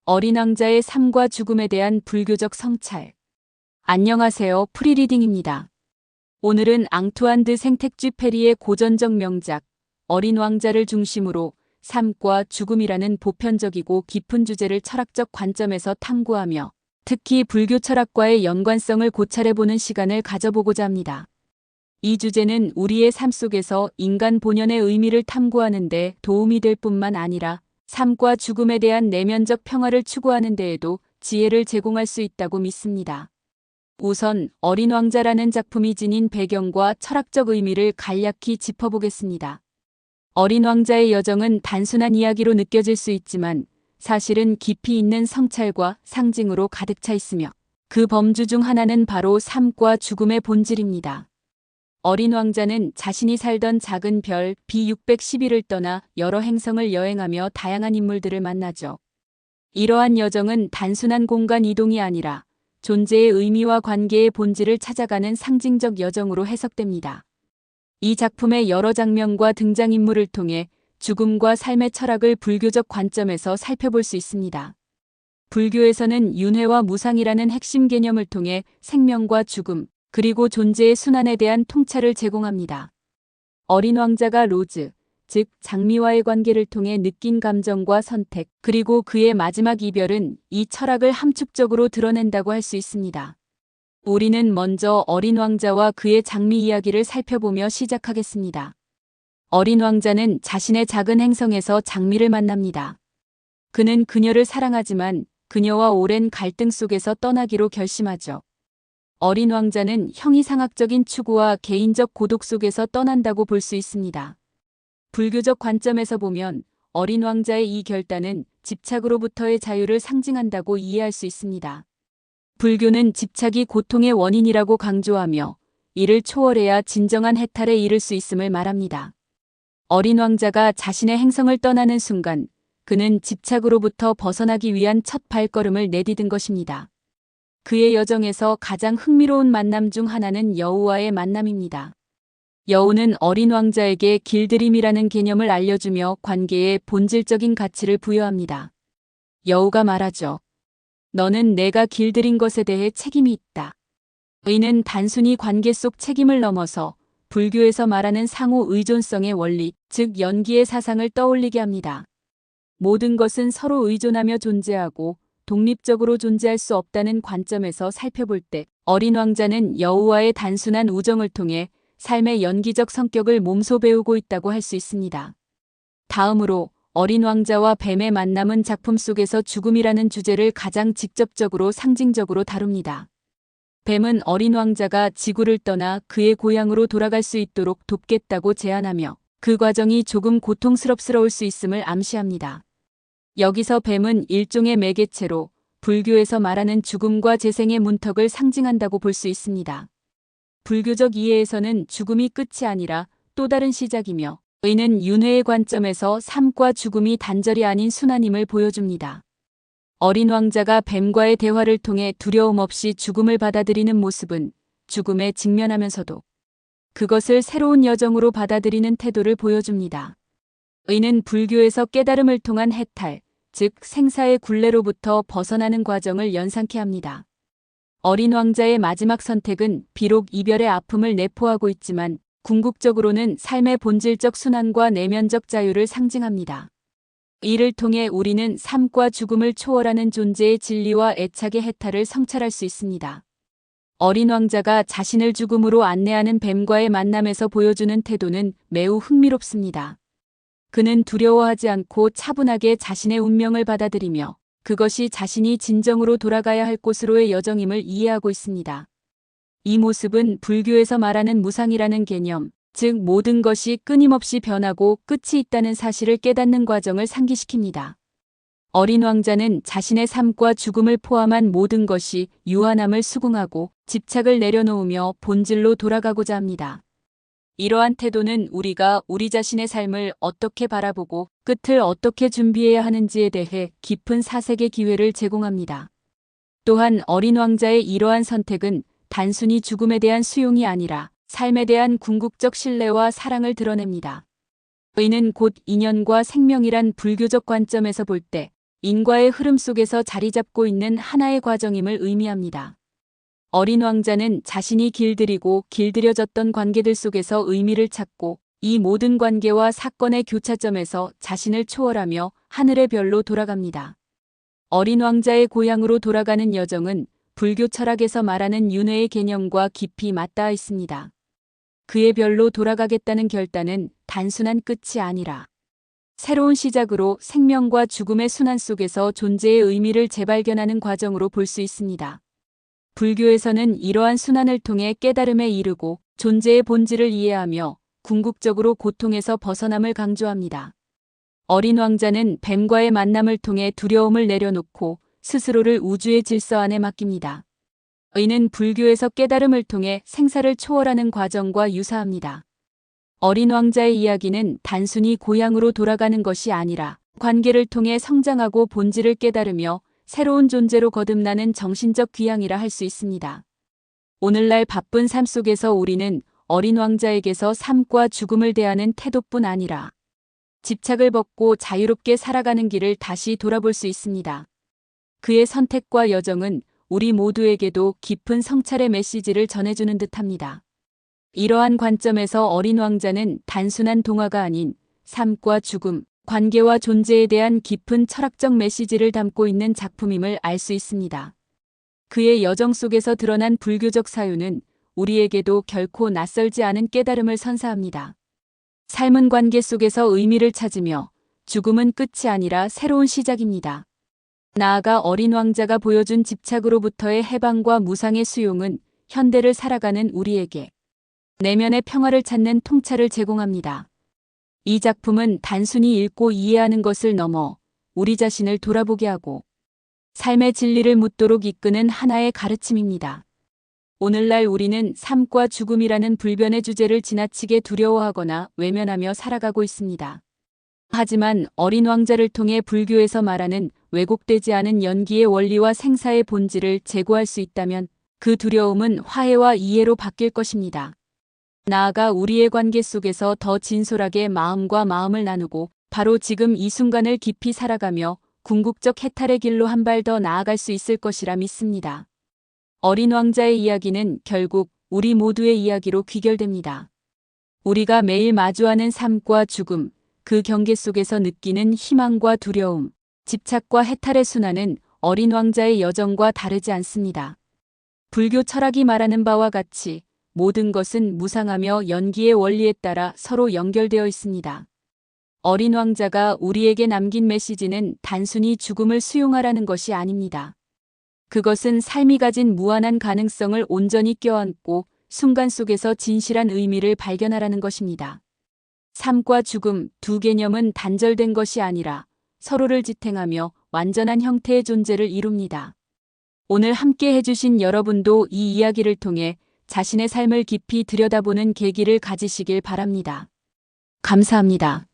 어린 왕자의 삶과 죽음에 대한 불교적 성찰. 안녕하세요. 프리리딩입니다. 오늘은 앙투안 드 생텍쥐페리의 고전적 명작 어린 왕자를 중심으로 삶과 죽음이라는 보편적이고 깊은 주제를 철학적 관점에서 탐구하며 특히 불교 철학과의 연관성을 고찰해보는 시간을 가져보고자 합니다. 이 주제는 우리의 삶 속에서 인간 본연의 의미를 탐구하는 데 도움이 될 뿐만 아니라 삶과 죽음에 대한 내면적 평화를 추구하는 데에도 지혜를 제공할 수 있다고 믿습니다. 우선 어린 왕자라는 작품이 지닌 배경과 철학적 의미를 간략히 짚어보겠습니다. 어린 왕자의 여정은 단순한 이야기로 느껴질 수 있지만 사실은 깊이 있는 성찰과 상징으로 가득 차 있으며 그 범주 중 하나는 바로 삶과 죽음의 본질입니다. 어린 왕자는 자신이 살던 작은 별 B611을 떠나 여러 행성을 여행하며 다양한 인물들을 만나죠. 이러한 여정은 단순한 공간 이동이 아니라 존재의 의미와 관계의 본질을 찾아가는 상징적 여정으로 해석됩니다. 이 작품의 여러 장면과 등장인물을 통해 죽음과 삶의 철학을 불교적 관점에서 살펴볼 수 있습니다. 불교에서는 윤회와 무상이라는 핵심 개념을 통해 생명과 죽음, 그리고 존재의 순환에 대한 통찰을 제공합니다. 어린 왕자가 로즈, 즉 장미와의 관계를 통해 느낀 감정과 선택, 그리고 그의 마지막 이별은 이 철학을 함축적으로 드러낸다고 할 수 있습니다. 우리는 먼저 어린 왕자와 그의 장미 이야기를 살펴보며 시작하겠습니다. 어린 왕자는 자신의 작은 행성에서 장미를 만납니다. 그는 그녀를 사랑하지만 그녀와 오랜 갈등 속에서 떠나기로 결심하죠. 어린 왕자는 형이상학적인 추구와 개인적 고독 속에서 떠난다고 볼 수 있습니다. 불교적 관점에서 보면 어린 왕자의 이 결단은 집착으로부터의 자유를 상징한다고 이해할 수 있습니다. 불교는 집착이 고통의 원인이라고 강조하며 이를 초월해야 진정한 해탈에 이를 수 있음을 말합니다. 어린 왕자가 자신의 행성을 떠나는 순간 그는 집착으로부터 벗어나기 위한 첫 발걸음을 내디딘 것입니다. 그의 여정에서 가장 흥미로운 만남 중 하나는 여우와의 만남입니다. 여우는 어린 왕자에게 길들임이라는 개념을 알려주며 관계의 본질적인 가치를 부여합니다. 여우가 말하죠. 너는 내가 길들인 것에 대해 책임이 있다. 이는 단순히 관계 속 책임을 넘어서 불교에서 말하는 상호 의존성의 원리, 즉 연기의 사상을 떠올리게 합니다. 모든 것은 서로 의존하며 존재하고 독립적으로 존재할 수 없다는 관점에서 살펴볼 때 어린 왕자는 여우와의 단순한 우정을 통해 삶의 연기적 성격을 몸소 배우고 있다고 할 수 있습니다. 다음으로 어린 왕자와 뱀의 만남은 작품 속에서 죽음이라는 주제를 가장 직접적으로 상징적으로 다룹니다. 뱀은 어린 왕자가 지구를 떠나 그의 고향으로 돌아갈 수 있도록 돕겠다고 제안하며 그 과정이 조금 고통스럽을 수 있음을 암시합니다. 여기서 뱀은 일종의 매개체로 불교에서 말하는 죽음과 재생의 문턱을 상징한다고 볼 수 있습니다. 불교적 이해에서는 죽음이 끝이 아니라 또 다른 시작이며 의는 윤회의 관점에서 삶과 죽음이 단절이 아닌 순환임을 보여줍니다. 어린 왕자가 뱀과의 대화를 통해 두려움 없이 죽음을 받아들이는 모습은 죽음에 직면하면서도 그것을 새로운 여정으로 받아들이는 태도를 보여줍니다. 의는 불교에서 깨달음을 통한 해탈, 즉 생사의 굴레로부터 벗어나는 과정을 연상케 합니다. 어린 왕자의 마지막 선택은 비록 이별의 아픔을 내포하고 있지만 궁극적으로는 삶의 본질적 순환과 내면적 자유를 상징합니다. 이를 통해 우리는 삶과 죽음을 초월하는 존재의 진리와 애착의 해탈을 성찰할 수 있습니다. 어린 왕자가 자신을 죽음으로 안내하는 뱀과의 만남에서 보여주는 태도는 매우 흥미롭습니다. 그는 두려워하지 않고 차분하게 자신의 운명을 받아들이며 그것이 자신이 진정으로 돌아가야 할 곳으로의 여정임을 이해하고 있습니다. 이 모습은 불교에서 말하는 무상이라는 개념, 즉 모든 것이 끊임없이 변하고 끝이 있다는 사실을 깨닫는 과정을 상기시킵니다. 어린 왕자는 자신의 삶과 죽음을 포함한 모든 것이 유한함을 수긍하고 집착을 내려놓으며 본질로 돌아가고자 합니다. 이러한 태도는 우리가 우리 자신의 삶을 어떻게 바라보고 끝을 어떻게 준비해야 하는지에 대해 깊은 사색의 기회를 제공합니다. 또한 어린 왕자의 이러한 선택은 단순히 죽음에 대한 수용이 아니라 삶에 대한 궁극적 신뢰와 사랑을 드러냅니다. 의는 곧 인연과 생명이란 불교적 관점에서 볼 때 인과의 흐름 속에서 자리 잡고 있는 하나의 과정임을 의미합니다. 어린 왕자는 자신이 길들이고 길들여졌던 관계들 속에서 의미를 찾고 이 모든 관계와 사건의 교차점에서 자신을 초월하며 하늘의 별로 돌아갑니다. 어린 왕자의 고향으로 돌아가는 여정은 불교 철학에서 말하는 윤회의 개념과 깊이 맞닿아 있습니다. 그의 별로 돌아가겠다는 결단은 단순한 끝이 아니라 새로운 시작으로 생명과 죽음의 순환 속에서 존재의 의미를 재발견하는 과정으로 볼 수 있습니다. 불교에서는 이러한 순환을 통해 깨달음에 이르고 존재의 본질을 이해하며 궁극적으로 고통에서 벗어남을 강조합니다. 어린 왕자는 뱀과의 만남을 통해 두려움을 내려놓고 스스로를 우주의 질서 안에 맡깁니다. 이는 불교에서 깨달음을 통해 생사를 초월하는 과정과 유사합니다. 어린 왕자의 이야기는 단순히 고향으로 돌아가는 것이 아니라 관계를 통해 성장하고 본질을 깨달으며 새로운 존재로 거듭나는 정신적 귀향이라 할 수 있습니다. 오늘날 바쁜 삶 속에서 우리는 어린 왕자에게서 삶과 죽음을 대하는 태도뿐 아니라 집착을 벗고 자유롭게 살아가는 길을 다시 돌아볼 수 있습니다. 그의 선택과 여정은 우리 모두에게도 깊은 성찰의 메시지를 전해주는 듯합니다. 이러한 관점에서 어린 왕자는 단순한 동화가 아닌 삶과 죽음, 관계와 존재에 대한 깊은 철학적 메시지를 담고 있는 작품임을 알 수 있습니다. 그의 여정 속에서 드러난 불교적 사유는 우리에게도 결코 낯설지 않은 깨달음을 선사합니다. 삶은 관계 속에서 의미를 찾으며 죽음은 끝이 아니라 새로운 시작입니다. 나아가 어린 왕자가 보여준 집착으로부터의 해방과 무상의 수용은 현대를 살아가는 우리에게 내면의 평화를 찾는 통찰을 제공합니다. 이 작품은 단순히 읽고 이해하는 것을 넘어 우리 자신을 돌아보게 하고 삶의 진리를 묻도록 이끄는 하나의 가르침입니다. 오늘날 우리는 삶과 죽음이라는 불변의 주제를 지나치게 두려워하거나 외면하며 살아가고 있습니다. 하지만 어린 왕자를 통해 불교에서 말하는 왜곡되지 않은 연기의 원리와 생사의 본질을 제고할 수 있다면 그 두려움은 화해와 이해로 바뀔 것입니다. 나아가 우리의 관계 속에서 더 진솔하게 마음과 마음을 나누고 바로 지금 이 순간을 깊이 살아가며 궁극적 해탈의 길로 한 발 더 나아갈 수 있을 것이라 믿습니다. 어린 왕자의 이야기는 결국 우리 모두의 이야기로 귀결됩니다. 우리가 매일 마주하는 삶과 죽음, 그 경계 속에서 느끼는 희망과 두려움, 집착과 해탈의 순환은 어린 왕자의 여정과 다르지 않습니다. 불교 철학이 말하는 바와 같이 모든 것은 무상하며 연기의 원리에 따라 서로 연결되어 있습니다. 어린 왕자가 우리에게 남긴 메시지는 단순히 죽음을 수용하라는 것이 아닙니다. 그것은 삶이 가진 무한한 가능성을 온전히 껴안고 순간 속에서 진실한 의미를 발견하라는 것입니다. 삶과 죽음 두 개념은 단절된 것이 아니라 서로를 지탱하며 완전한 형태의 존재를 이룹니다. 오늘 함께 해주신 여러분도 이 이야기를 통해 자신의 삶을 깊이 들여다보는 계기를 가지시길 바랍니다. 감사합니다.